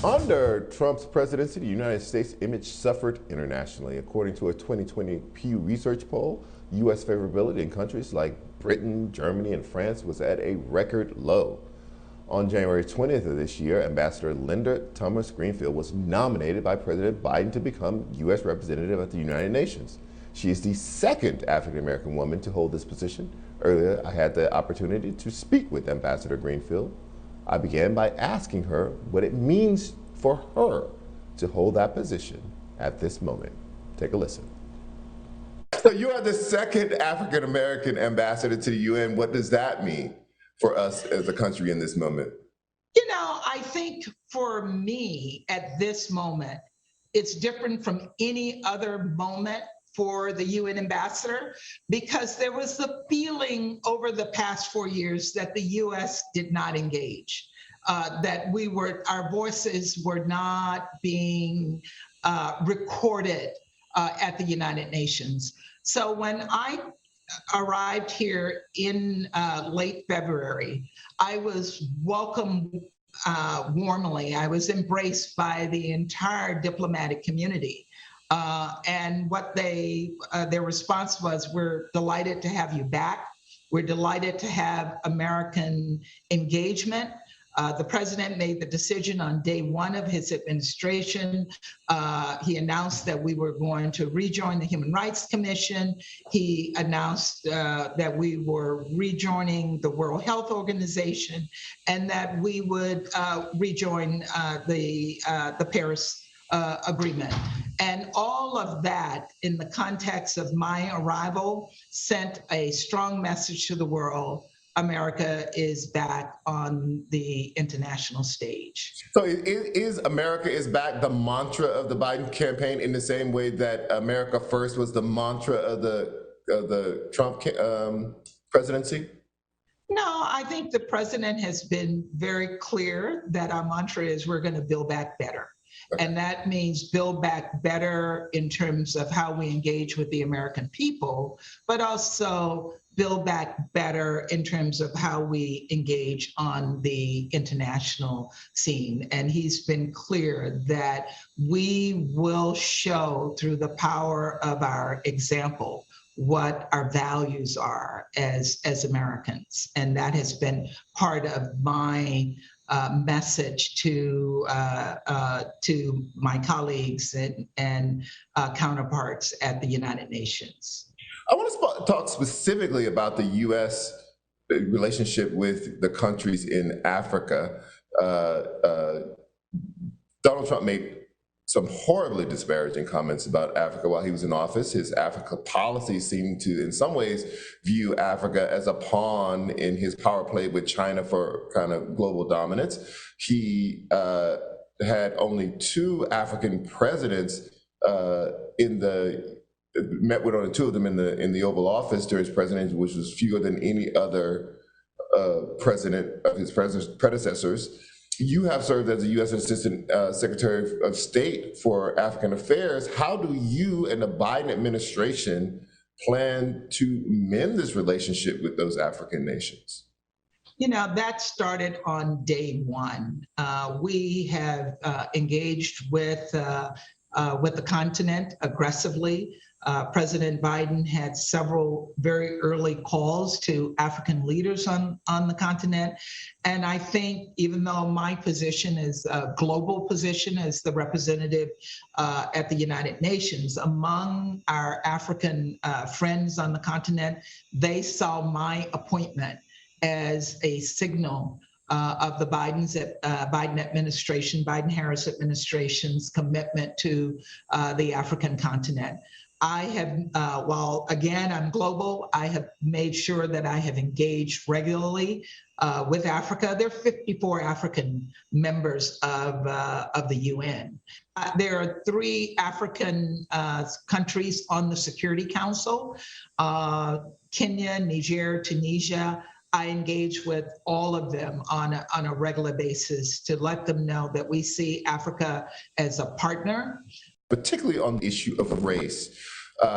Under Trump's presidency, the United States' image suffered internationally. According to a 2020 Pew Research poll, U.S. favorability in countries like Britain, Germany, and France was at a record low. On January 20th of this year, Ambassador Linda Thomas-Greenfield was nominated by President Biden to become U.S. representative at the United Nations. She is the second African-American woman to hold this position. Earlier, I had the opportunity to speak with Ambassador Greenfield. I began by asking her what it means for her to hold that position at this moment. Take a listen. So you are the second African American ambassador to the UN. What does that mean for us as a country in this moment? I think for me at this moment, it's different from any other moment for the UN ambassador, because there was the feeling over the past 4 years that the US did not engage, that our voices were not being recorded at the United Nations. So when I arrived here in late February, I was welcomed warmly. I was embraced by the entire diplomatic community. And what their response was, we're delighted to have you back. We're delighted to have American engagement. The president made the decision on day one of his administration. He announced that we were going to rejoin the Human Rights Commission. He announced that we were rejoining the World Health Organization, and that we would rejoin the Paris Agreement. And all of that, in the context of my arrival, sent a strong message to the world. America is back on the international stage. So is America is back the mantra of the Biden campaign, in the same way that America First was the mantra of the Trump presidency? No, I think the president has been very clear that our mantra is we're going to build back better. Okay. And that means build back better in terms of how we engage with the American people, but also build back better in terms of how we engage on the international scene. And he's been clear that we will show through the power of our example what our values are as Americans. And that has been part of my message to my colleagues and counterparts at the United Nations. I want to talk specifically about the U.S. relationship with the countries in Africa. Donald Trump made some horribly disparaging comments about Africa while he was in office. His Africa policy seemed to, in some ways, view Africa as a pawn in his power play with China for kind of global dominance. He had only 2 African presidents met with only 2 of them in the Oval Office during his presidency, which was fewer than any other president of his predecessors. You have served as a U.S. Assistant Secretary of State for African Affairs. How do you and the Biden administration plan to mend this relationship with those African nations? That started on day one. We have engaged with the continent aggressively. President Biden had several very early calls to African leaders on the continent. And I think even though my position is a global position as the representative at the United Nations, among our African friends on the continent, they saw my appointment as a signal of the Biden administration, Biden-Harris administration's commitment to the African continent. I have, while again, I'm global, I have made sure that I have engaged regularly with Africa. There are 54 African members of the UN. There are 3 African countries on the Security Council, Kenya, Niger, Tunisia. I engage with all of them on a regular basis to let them know that we see Africa as a partner. Particularly on the issue of race.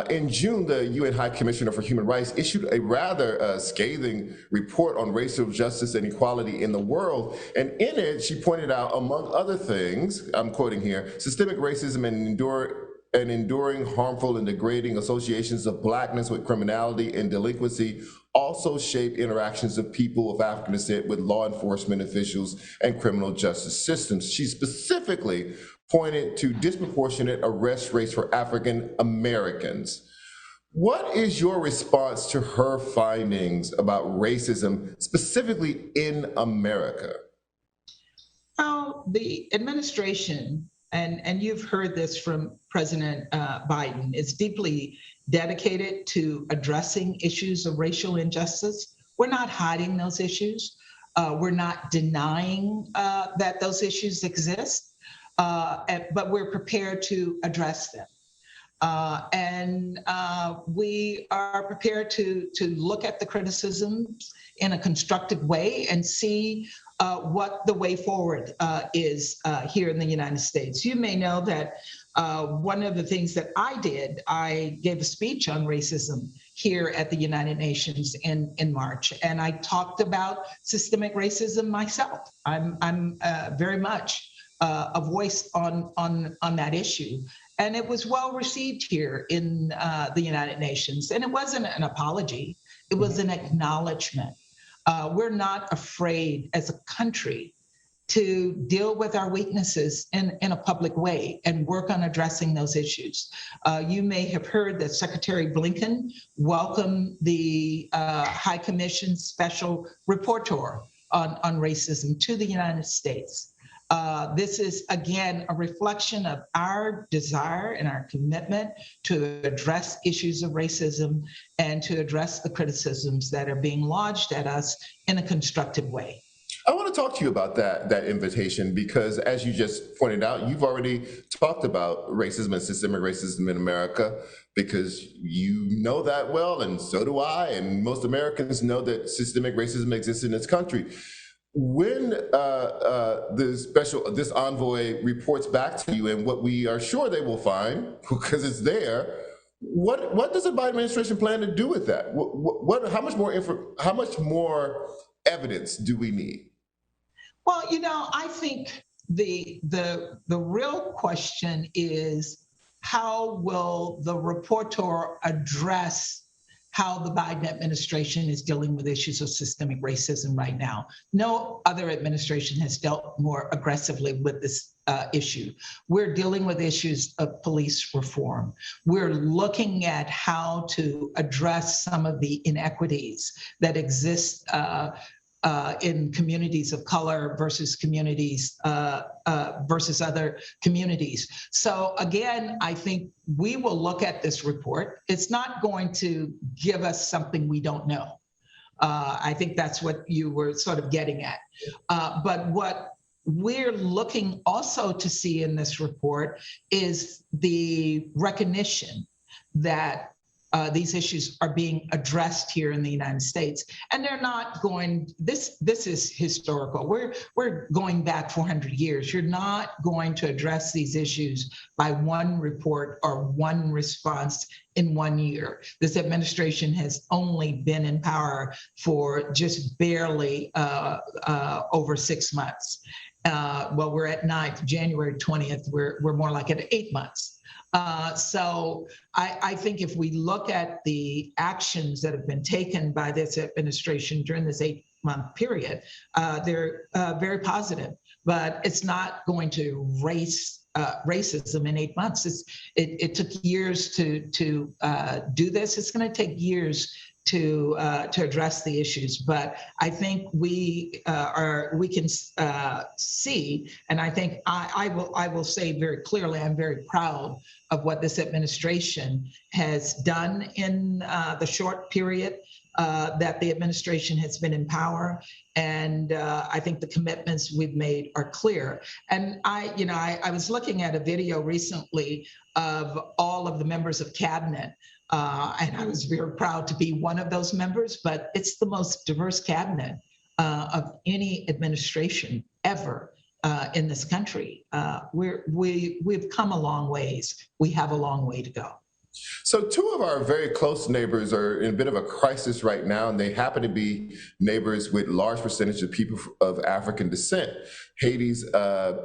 In June, the UN High Commissioner for Human Rights issued a rather scathing report on racial justice and equality in the world. And in it, she pointed out, among other things, I'm quoting here, systemic racism and enduring harmful and degrading associations of blackness with criminality and delinquency also shape interactions of people of African descent with law enforcement officials and criminal justice systems. She specifically pointed to disproportionate arrest rates for African Americans. What is your response to her findings about racism, specifically in America? Well, the administration, and you've heard this from President Biden, is deeply dedicated to addressing issues of racial injustice. We're not hiding those issues. We're not denying that those issues exist. But we're prepared to address them. And we are prepared to look at the criticisms in a constructive way and see what the way forward is here in the United States. You may know that one of the things that I gave a speech on racism here at the United Nations in March, and I talked about systemic racism myself. I'm very much a voice on that issue. And it was well received here in the United Nations. And it wasn't an apology, it was an acknowledgement. We're not afraid as a country to deal with our weaknesses in a public way and work on addressing those issues. You may have heard that Secretary Blinken welcomed the High Commission Special Rapporteur on racism to the United States. This is, again, a reflection of our desire and our commitment to address issues of racism and to address the criticisms that are being lodged at us in a constructive way. I want to talk to you about that invitation because, as you just pointed out, you've already talked about racism and systemic racism in America because you know that well, and so do I, and most Americans know that systemic racism exists in this country. When this envoy reports back to you, and what we are sure they will find because it's there, what does the Biden administration plan to do with that? How much more evidence do we need? Well, I think the real question is, how will the rapporteur address how the Biden administration is dealing with issues of systemic racism right now? No other administration has dealt more aggressively with this issue. We're dealing with issues of police reform. We're looking at how to address some of the inequities that exist in communities of color versus communities versus other communities. So again, I think we will look at this report. It's not going to give us something we don't know. I think that's what you were sort of getting at. But what we're looking also to see in this report is the recognition that these issues are being addressed here in the United States, and they're not going. This is historical. We're going back 400 years. You're not going to address these issues by one report or one response in 1 year. This administration has only been in power for just barely over 6 months. Well, we're at January 20th. We're more like at 8 months. So I think if we look at the actions that have been taken by this administration during this 8-month period, they're very positive, but it's not going to erase racism in 8 months. It took years to do this. It's going to take years to address the issues, but I think we can see, and I think I will say very clearly, I'm very proud of what this administration has done in the short period that the administration has been in power, and I think the commitments we've made are clear. And I was looking at a video recently of all of the members of cabinet. And I was very proud to be one of those members, but it's the most diverse cabinet of any administration ever in this country. We've come a long ways. We have a long way to go. So, two of our very close neighbors are in a bit of a crisis right now, and they happen to be neighbors with large percentage of people of African descent. Haiti's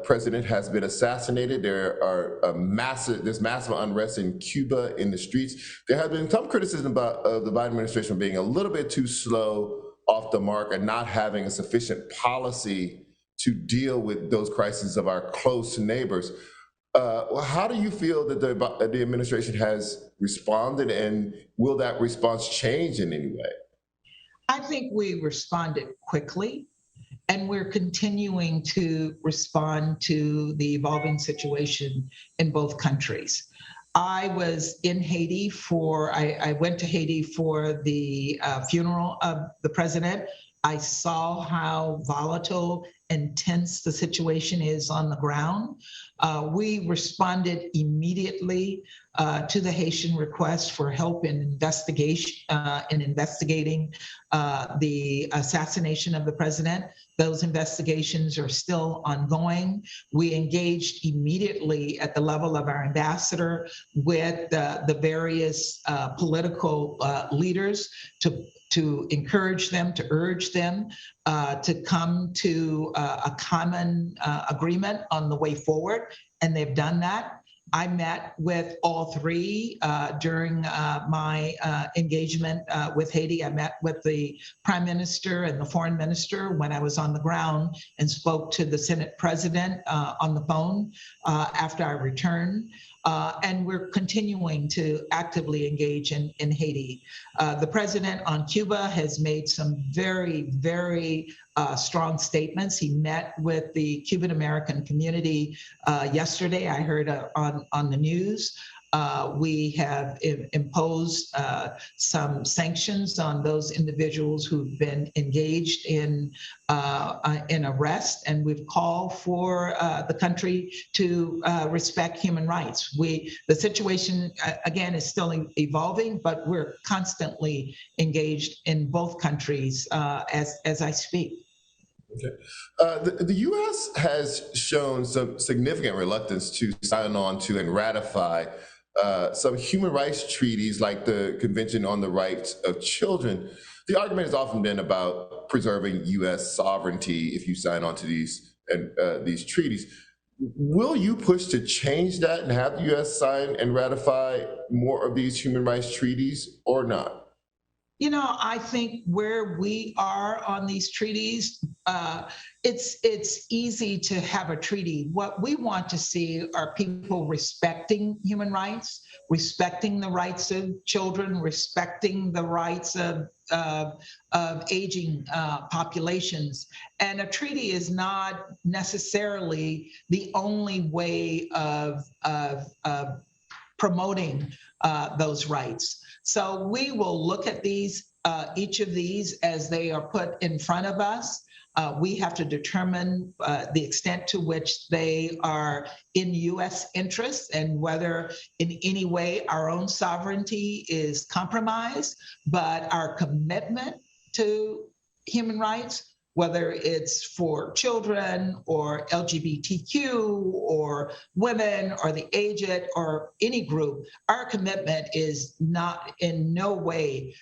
president has been assassinated. There's massive unrest in Cuba in the streets. There has been some criticism about the Biden administration being a little bit too slow off the mark and not having a sufficient policy to deal with those crises of our close neighbors. Well, how do you feel that the administration has responded, and will that response change in any way? I think we responded quickly, and we're continuing to respond to the evolving situation in both countries. I went to Haiti for the funeral of the president. I saw how volatile and tense the situation is on the ground. We responded immediately to the Haitian request for help in investigating the assassination of the president. Those investigations are still ongoing. We engaged immediately at the level of our ambassador with the various political leaders to encourage them, to urge them to come to a common agreement on the way forward, and they've done that. I met with all three during my engagement with Haiti. I met with the Prime Minister and the Foreign Minister when I was on the ground, and spoke to the Senate President on the phone after I returned. And we're continuing to actively engage in Haiti. The president on Cuba has made some very, very strong statements. He met with the Cuban American community yesterday, I heard on the news. We have imposed some sanctions on those individuals who've been engaged in arrest, and we've called for the country to respect human rights. The situation, again, is still evolving, but we're constantly engaged in both countries as I speak. Okay. The U.S. has shown some significant reluctance to sign on to and ratify some human rights treaties like the Convention on the Rights of Children. The argument has often been about preserving U.S. sovereignty if you sign on to these treaties. Will you push to change that and have the U.S. sign and ratify more of these human rights treaties, or not? I think where we are on these treaties, it's easy to have a treaty. What we want to see are people respecting human rights, respecting the rights of children, respecting the rights of aging populations. And a treaty is not necessarily the only way of promoting those rights. So we will look at each of these as they are put in front of us. We have to determine the extent to which they are in U.S. interests and whether in any way our own sovereignty is compromised. But our commitment to human rights, whether it's for children or LGBTQ or women or the aged or any group, our commitment is not in no way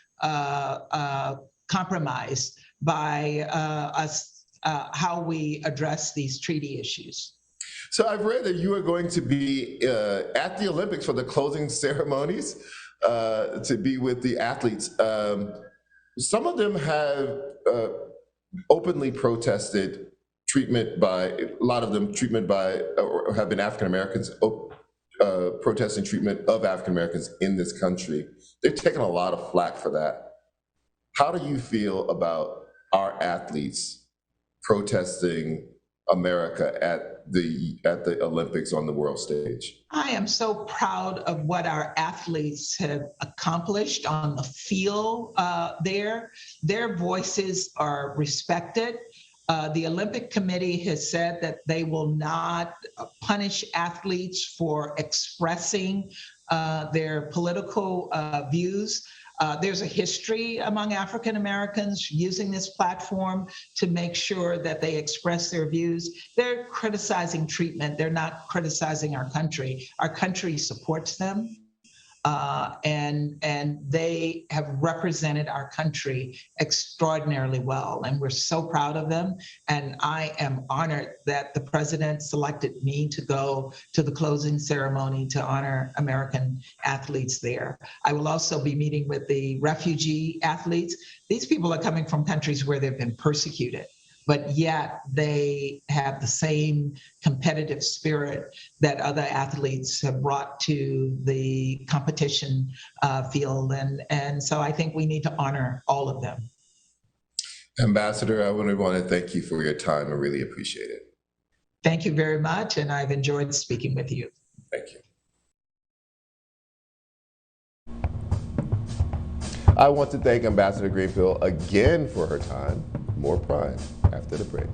compromised by us, how we address these treaty issues. So I've read that you are going to be at the Olympics for the closing ceremonies to be with the athletes. Some of them have openly protested a lot of them or have been African Americans protesting treatment of African Americans in this country. They've taken a lot of flack for that. How do you feel about our athletes protesting America at the Olympics on the world stage? I am so proud of what our athletes have accomplished on the field there. Their voices are respected. The Olympic Committee has said that they will not punish athletes for expressing their political views. There's a history among African Americans using this platform to make sure that they express their views. They're criticizing treatment. They're not criticizing our country. Our country supports them. and they have represented our country extraordinarily well, and we're so proud of them. And I am honored that the president selected me to go to the closing ceremony to honor American athletes there. I will also be meeting with the refugee athletes. These people are coming from countries where they've been persecuted, but yet they have the same competitive spirit that other athletes have brought to the competition field. And so I think we need to honor all of them. Ambassador, I want to thank you for your time. I really appreciate it. Thank you very much, and I've enjoyed speaking with you. Thank you. I want to thank Ambassador Greenfield again for her time. More Prime after the break.